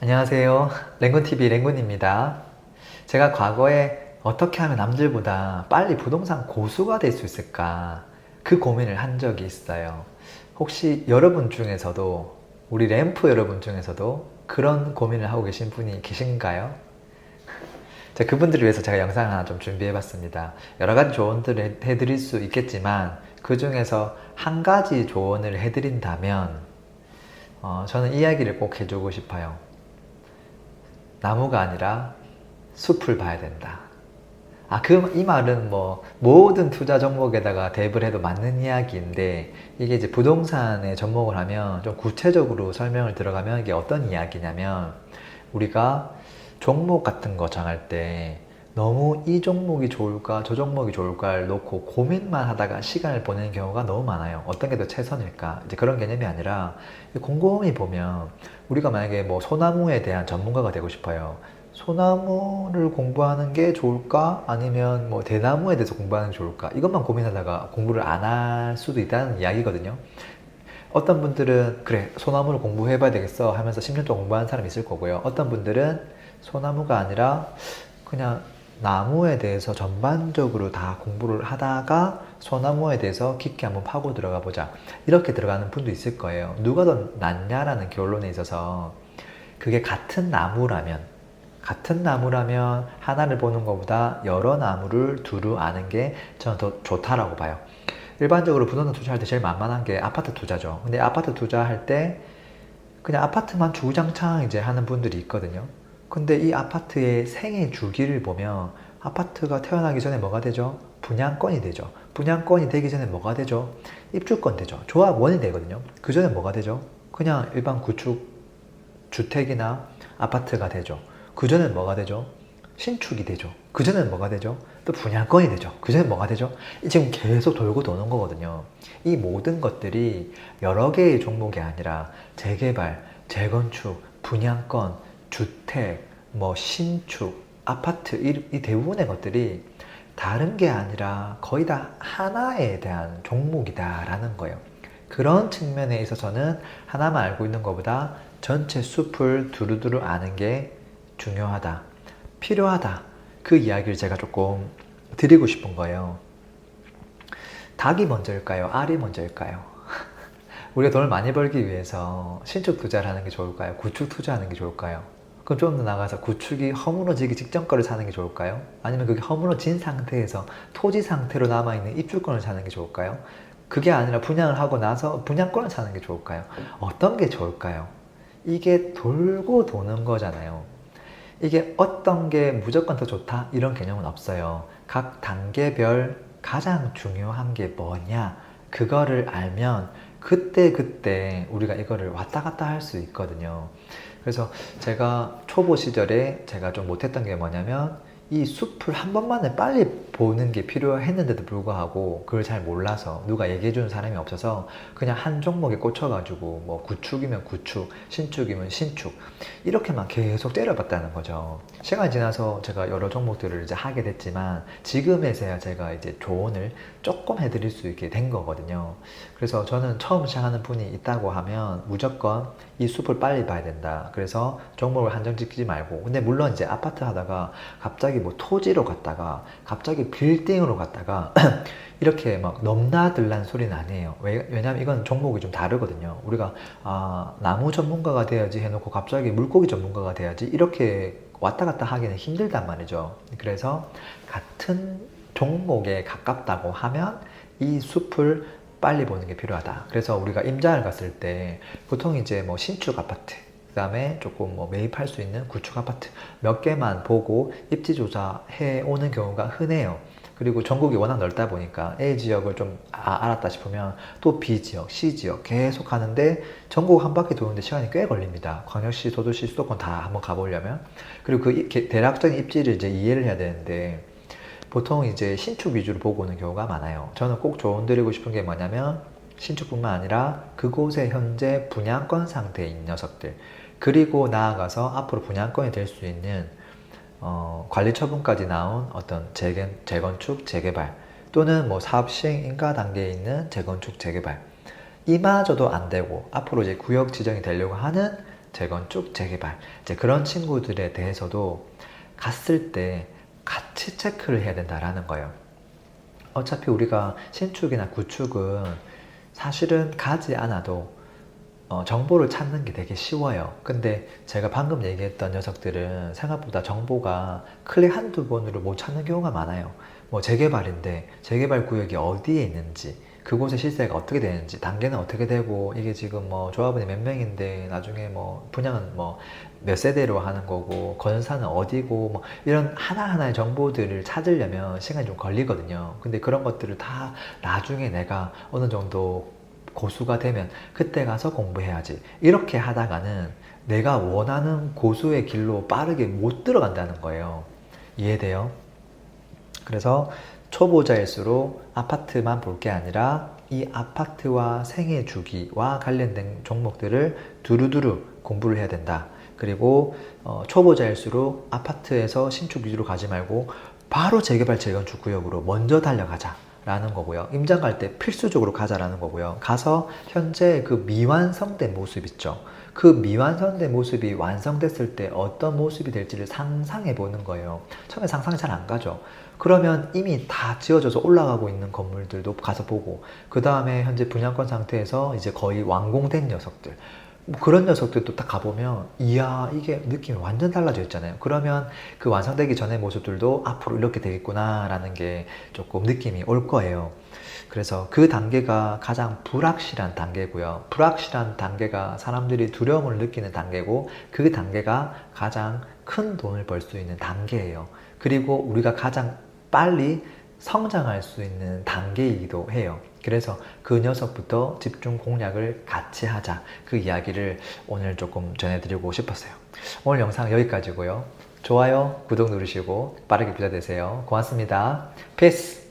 안녕하세요. 랭군TV 랭군입니다. 제가 과거에 어떻게 하면 남들보다 빨리 부동산 고수가 될 수 있을까 그 고민을 한 적이 있어요. 혹시 여러분 중에서도 우리 램프 여러분 중에서도 그런 고민을 하고 계신 분이 계신가요? 그분들을 위해서 제가 영상을 하나 좀 준비해 봤습니다. 여러 가지 조언들을 해드릴 수 있겠지만 그 중에서 한 가지 조언을 해드린다면 저는 이야기를 꼭 해주고 싶어요. 나무가 아니라 숲을 봐야 된다. 이 말은 뭐 모든 투자 종목에다가 대입을 해도 맞는 이야기인데, 이게 이제 부동산에 접목을 하면 좀 구체적으로 설명을 들어가면 이게 어떤 이야기냐면, 우리가 종목 같은 거 정할 때 너무 이 종목이 좋을까 저 종목이 좋을까를 놓고 고민만 하다가 시간을 보내는 경우가 너무 많아요. 어떤 게 더 최선일까, 이제 그런 개념이 아니라 곰곰이 보면, 우리가 만약에 뭐 소나무에 대한 전문가가 되고 싶어요. 소나무를 공부하는 게 좋을까? 아니면 뭐 대나무에 대해서 공부하는 게 좋을까? 이것만 고민하다가 공부를 안 할 수도 있다는 이야기거든요. 어떤 분들은 그래, 소나무를 공부해봐야 되겠어 하면서 10년 동안 공부하는 사람이 있을 거고요. 어떤 분들은 소나무가 아니라 그냥 나무에 대해서 전반적으로 다 공부를 하다가 소나무에 대해서 깊게 한번 파고 들어가 보자, 이렇게 들어가는 분도 있을 거예요. 누가 더 낫냐라는 결론에 있어서, 그게 같은 나무라면 하나를 보는 것보다 여러 나무를 두루 아는 게 저는 더 좋다라고 봐요. 일반적으로 부동산 투자할 때 제일 만만한 게 아파트 투자죠. 근데 아파트 투자할 때 그냥 아파트만 주구장창 이제 하는 분들이 있거든요. 근데 이 아파트의 생애 주기를 보면, 아파트가 태어나기 전에 뭐가 되죠? 분양권이 되죠. 분양권이 되기 전에 뭐가 되죠? 입주권 되죠. 조합원이 되거든요. 그 전에 뭐가 되죠? 그냥 일반 구축 주택이나 아파트가 되죠. 그 전엔 뭐가 되죠? 신축이 되죠. 그 전엔 뭐가 되죠? 또 분양권이 되죠. 그 전엔 뭐가 되죠? 지금 계속 돌고 도는 거거든요. 이 모든 것들이 여러 개의 종목이 아니라 재개발, 재건축, 분양권, 주택, 뭐 신축, 아파트, 이 대부분의 것들이 다른 게 아니라 거의 다 하나에 대한 종목이다라는 거예요. 그런 측면에 있어서는 하나만 알고 있는 것보다 전체 숲을 두루두루 아는 게 중요하다, 필요하다, 그 이야기를 제가 조금 드리고 싶은 거예요. 닭이 먼저일까요? 알이 먼저일까요? 우리가 돈을 많이 벌기 위해서 신축 투자를 하는 게 좋을까요? 구축 투자하는 게 좋을까요? 그럼 좀 더 나가서 구축이 허물어지기 직전 거를 사는 게 좋을까요? 아니면 그게 허물어진 상태에서 토지 상태로 남아있는 입주권을 사는 게 좋을까요? 그게 아니라 분양을 하고 나서 분양권을 사는 게 좋을까요? 어떤 게 좋을까요? 이게 돌고 도는 거잖아요. 이게 어떤 게 무조건 더 좋다, 이런 개념은 없어요. 각 단계별 가장 중요한 게 뭐냐, 그거를 알면 그때 우리가 이거를 왔다 갔다 할 수 있거든요. 그래서 제가 초보 시절에 제가 좀 못했던 게 뭐냐면, 이 숲을 한 번만에 빨리 보는 게 필요했는데도 불구하고 그걸 잘 몰라서, 누가 얘기해 주는 사람이 없어서 그냥 한 종목에 꽂혀가지고 뭐 구축이면 구축, 신축이면 신축, 이렇게만 계속 때려봤다는 거죠. 시간이 지나서 제가 여러 종목들을 이제 하게 됐지만, 지금에서야 제가 이제 조언을 조금 해드릴 수 있게 된 거거든요. 그래서 저는 처음 시작하는 분이 있다고 하면 무조건 이 숲을 빨리 봐야 된다. 그래서 종목을 한정 짓지 말고, 근데 물론 이제 아파트 하다가 갑자기 뭐 토지로 갔다가 갑자기 빌딩으로 갔다가 이렇게 막 넘나들란 소리는 아니에요. 왜냐면 이건 종목이 좀 다르거든요. 우리가 나무 전문가가 돼야지 해놓고 갑자기 물고기 전문가가 돼야지, 이렇게 왔다 갔다 하기는 힘들단 말이죠. 그래서 같은 종목에 가깝다고 하면 이 숲을 빨리 보는 게 필요하다. 그래서 우리가 임장을 갔을 때 보통 이제 뭐 신축 아파트, 그 다음에 조금 뭐 매입할 수 있는 구축 아파트 몇 개만 보고 입지 조사해 오는 경우가 흔해요. 그리고 전국이 워낙 넓다 보니까 A 지역을 좀 알았다 싶으면 또 B 지역, C 지역 계속 가는데, 전국 한 바퀴 도는데 시간이 꽤 걸립니다. 광역시, 소도시, 수도권 다 한번 가보려면. 그리고 그 대략적인 입지를 이제 이해를 해야 되는데, 보통 이제 신축 위주로 보고 오는 경우가 많아요. 저는 꼭 조언 드리고 싶은 게 뭐냐면, 신축뿐만 아니라 그곳에 현재 분양권 상태인 녀석들, 그리고 나아가서 앞으로 분양권이 될 수 있는 관리 처분까지 나온 어떤 재건축, 재개발, 또는 뭐 사업 시행 인가 단계에 있는 재건축, 재개발, 이마저도 안 되고 앞으로 이제 구역 지정이 되려고 하는 재건축, 재개발 이제 그런 친구들에 대해서도 갔을 때 같이 체크를 해야 된다라는 거예요. 어차피 우리가 신축이나 구축은 사실은 가지 않아도 정보를 찾는 게 되게 쉬워요. 근데 제가 방금 얘기했던 녀석들은 생각보다 정보가 클릭 한두 번으로 못 찾는 경우가 많아요. 뭐 재개발인데 재개발 구역이 어디에 있는지, 그곳의 시세가 어떻게 되는지, 단계는 어떻게 되고, 이게 지금 뭐 조합원이 몇 명인데 나중에 뭐 분양은 뭐 몇 세대로 하는 거고, 건사는 어디고, 뭐 이런 하나하나의 정보들을 찾으려면 시간이 좀 걸리거든요. 근데 그런 것들을 다 나중에 내가 어느 정도 고수가 되면 그때 가서 공부해야지, 이렇게 하다가는 내가 원하는 고수의 길로 빠르게 못 들어간다는 거예요. 이해돼요? 그래서 초보자일수록 아파트만 볼 게 아니라 이 아파트와 생애 주기와 관련된 종목들을 두루두루 공부를 해야 된다. 그리고 초보자일수록 아파트에서 신축 위주로 가지 말고 바로 재개발 재건축 구역으로 먼저 달려가자 라는 거고요. 임장 갈 때 필수적으로 가자라는 거고요. 가서 현재 그 미완성된 모습 있죠. 그 미완성된 모습이 완성됐을 때 어떤 모습이 될지를 상상해 보는 거예요. 처음에 상상이 잘 안 가죠. 그러면 이미 다 지어져서 올라가고 있는 건물들도 가서 보고, 그 다음에 현재 분양권 상태에서 이제 거의 완공된 녀석들, 뭐 그런 녀석들도 딱 가보면 이야, 이게 느낌이 완전 달라져 있잖아요. 그러면 그 완성되기 전의 모습들도 앞으로 이렇게 되겠구나 라는 게 조금 느낌이 올 거예요. 그래서 그 단계가 가장 불확실한 단계고요. 불확실한 단계가 사람들이 두려움을 느끼는 단계고, 그 단계가 가장 큰 돈을 벌 수 있는 단계예요. 그리고 우리가 가장 빨리 성장할 수 있는 단계이기도 해요. 그래서 그 녀석부터 집중 공략을 같이 하자, 그 이야기를 오늘 조금 전해드리고 싶었어요. 오늘 영상 여기까지고요. 좋아요, 구독 누르시고 빠르게 부자 되세요. 고맙습니다. 피스!